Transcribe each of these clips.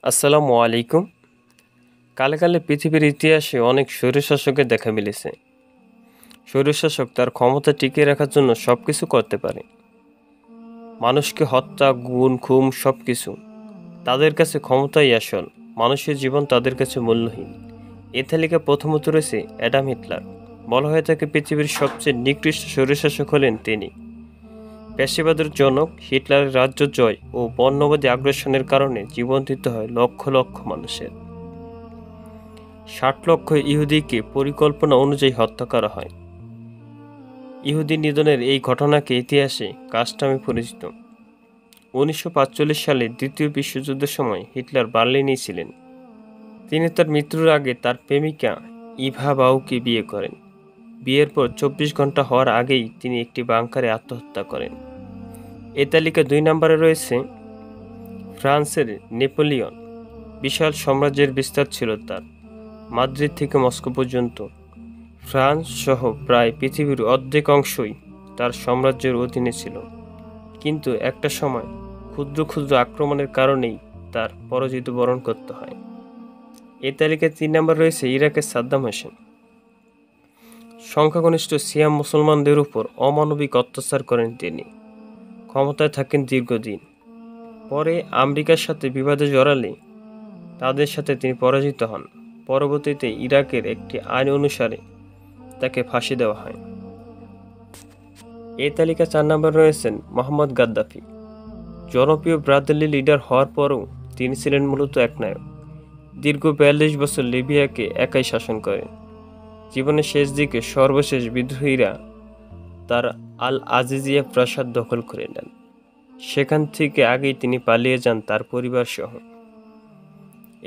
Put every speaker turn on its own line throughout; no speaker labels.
আসসালামু আলাইকুম। কালে কালে পৃথিবীর ইতিহাসে অনেক স্বৈরশাসকের দেখা মিলেছে। স্বৈরশাসক তার ক্ষমতা টিকিয়ে রাখার জন্য সব কিছু করতে পারে, মানুষকে হত্যা, গুম, খুন সব কিছু। তাদের কাছে ক্ষমতাই আসল, মানুষের জীবন তাদের কাছে মূল্যহীন। এ তালিকায় প্রথমত রয়েছে অ্যাডাম হিটলার। বলা হয়ে থাকে পৃথিবীর সবচেয়ে নিকৃষ্ট স্বৈরশাসক হলেন তিনি। পেশিবাদের জনক হিটলারের রাজ্য জয় ও বর্ণবাদী আগ্রাসনের কারণে জীবন দিতে হয় লক্ষ লক্ষ মানুষের। ৬০ লক্ষ ইহুদিকে পরিকল্পনা অনুযায়ী হত্যা করা হয়। ইহুদি নিধনের এই ঘটনাকে ইতিহাসে কাজ নামে পরিচিত। ১৯৪৫ সালে দ্বিতীয় বিশ্বযুদ্ধের সময় হিটলার বার্লিনেই ছিলেন। তিনি তার মৃত্যুর আগে তার প্রেমিকা ইভা বাউকে বিয়ে করেন। বিয়ের পর ২৪ ঘন্টা হওয়ার আগেই তিনি একটি বাংকারে আত্মহত্যা করেন। এ তালিকা ২ নম্বরে রয়েছে ফ্রান্সের নেপোলিয়ন। বিশাল সাম্রাজ্যের বিস্তার ছিল তার, মাদ্রিদ থেকে মস্কো পর্যন্ত। ফ্রান্স সহ প্রায় পৃথিবীর অর্ধেক অংশই তার সাম্রাজ্যের অধীনে ছিল, কিন্তু একটা সময় ক্ষুদ্র ক্ষুদ্র আক্রমণের কারণেই তার পরাজিত বরণ করতে হয়। এই তালিকায় ৩ নম্বর রয়েছে ইরাকের সাদ্দাম হোসেন। সংখ্যাগরিষ্ঠ সিয়াম মুসলমানদের উপর অমানবিক অত্যাচার করেন তিনি। ক্ষমতায় থাকেন দীর্ঘদিন। পরে আমেরিকার সাথে বিবাদে জড়ালে তাদের সাথে তিনি পরাজিত হন। পরবর্তীতে ইরাকের একটি আইন অনুসারে তাকে ফাঁসি দেওয়া হয়। এই তালিকা ৪ নম্বর রয়েছেন মোহাম্মদ গাদ্দাফি। জনপ্রিয় ব্রাদারলি লিডার হওয়ার পরও তিনি ছিলেন মূলত একনায়ক। দীর্ঘ ৪২ বছর লিবিয়াকে একাই শাসন করেন। জীবনের শেষ দিকে সর্বশেষ বিদ্রোহীরা তার আল আজিজিয়া প্রাসাদ দখল করে নেন। সেখান থেকে আগেই তিনি পালিয়ে যান তার পরিবার সহ।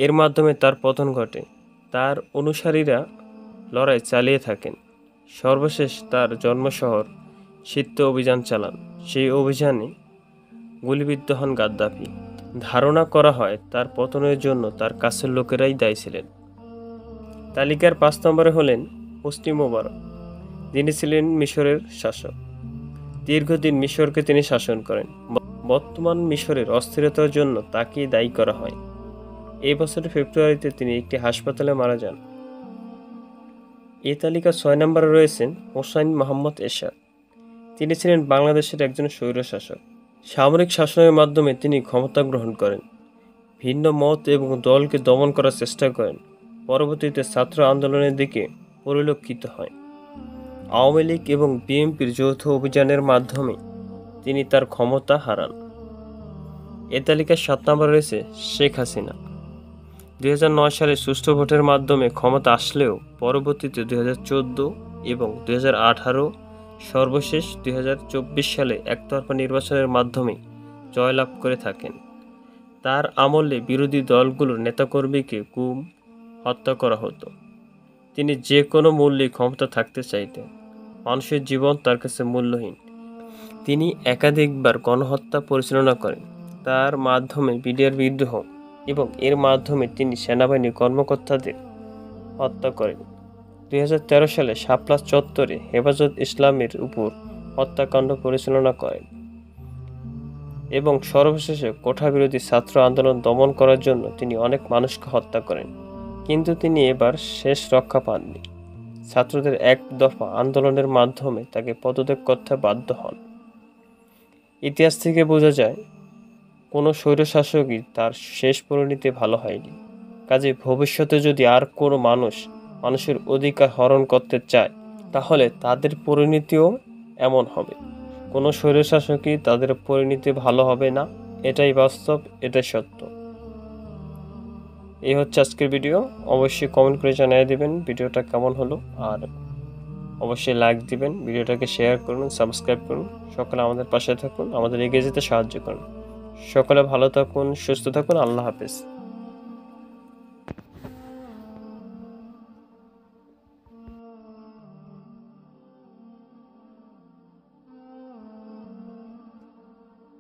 এর মাধ্যমে তার পতন ঘটে। তার অনুসারীরা লড়াই চালিয়ে থাকেন। সর্বশেষ তার জন্মশহর সির্তে অভিযান চালান। সেই অভিযানে গুলিবিদ্ধ হন গাদ্দাফি। ধারণা করা হয় তার পতনের জন্য তার কাছের লোকেরাই দায়ী ছিলেন। তালিকার ৫ নম্বরে হলেন হোসনি মোবারক। যিনি ছিলেন মিশরের শাসক। দীর্ঘদিন মিশরকে তিনি শাসন করেন। বর্তমান মিশরের অস্থিরতার জন্য তাকেই দায়ী করা হয়। এই বছরের ফেব্রুয়ারিতে তিনি একটি হাসপাতালে মারা যান। এই তালিকা ৬ নম্বরে রয়েছেন হোসাইন মোহাম্মদ এরশাদ। তিনি ছিলেন বাংলাদেশের একজন স্বৈরশাসক। সামরিক শাসনের মাধ্যমে তিনি ক্ষমতা গ্রহণ করেন, ভিন্ন মত এবং দলকে দমন করার চেষ্টা করেন। পরবর্তীতে ছাত্র আন্দোলনের দিকে পরিলক্ষিত হয়। আওয়ামী লীগ এবং বিএনপির যৌথ অভিযানের মাধ্যমে তিনি তার ক্ষমতা হারান। এ তালিকার ৭ নম্বরে রয়েছে শেখ হাসিনা। ২০০৯ সালে সুষ্ঠু ভোটের মাধ্যমে ক্ষমতা আসলেও পরবর্তীতে ২০১৪ এবং ২০১৮, সর্বশেষ ২০২৪ সালে একতরফা নির্বাচনের মাধ্যমে জয়লাভ করে থাকেন। তার আমলে বিরোধী দলগুলোর নেতাকর্মীকে গুম, হত্যা করা হতো। তিনি যে কোনো মূল্যে ক্ষমতা থাকতে চাইতেন। মানুষের জীবন তার কাছে মূল্যহীন। তিনি একাধিকবার গণহত্যা পরিচালনা করেন। তার মাধ্যমে বিডিআর বিদ্রোহ এবং এর মাধ্যমে তিনি সেনাবাহিনীর কর্মকর্তাদের হত্যা করেন। ২০১৩ সালে শাপলা চত্বরে হেফাজত ইসলামের উপর হত্যাকাণ্ড পরিচালনা করেন এবং সর্বশেষে কোঠাবিরোধী ছাত্র আন্দোলন দমন করার জন্য তিনি অনেক মানুষকে হত্যা করেন। কিন্তু তিনি এবার শেষ রক্ষা পাননি। ছাত্রদের এক দফা আন্দোলনের মাধ্যমে তাকে পদত্যাগ করতে বাধ্য হন। ইতিহাস থেকে বোঝা যায় কোনো স্বৈরশাসকই তার শেষ পরিণতি ভালো হয়নি। কাজে ভবিষ্যতে যদি আর কোনো মানুষের অধিকার হরণ করতে চায়, তাহলে তাদের পরিণতিও এমন হবে। কোনো স্বৈরশাসকই তাদের পরিণতি ভালো হবে না। এটাই বাস্তব, এটাই সত্য। এই হচ্ছে আজকের ভিডিও। অবশ্যই কমেন্ট করে জানিয়ে দিবেন ভিডিওটা কেমন হলো, আর অবশ্যই লাইক দিবেন, ভিডিওটাকে শেয়ার করুন, সাবস্ক্রাইব করুন। সকলে আমাদের পাশে থাকুন, আমাদের এগিয়ে যেতে সাহায্য করুন। সকলে ভালো থাকুন, সুস্থ থাকুন। আল্লাহ হাফেজ।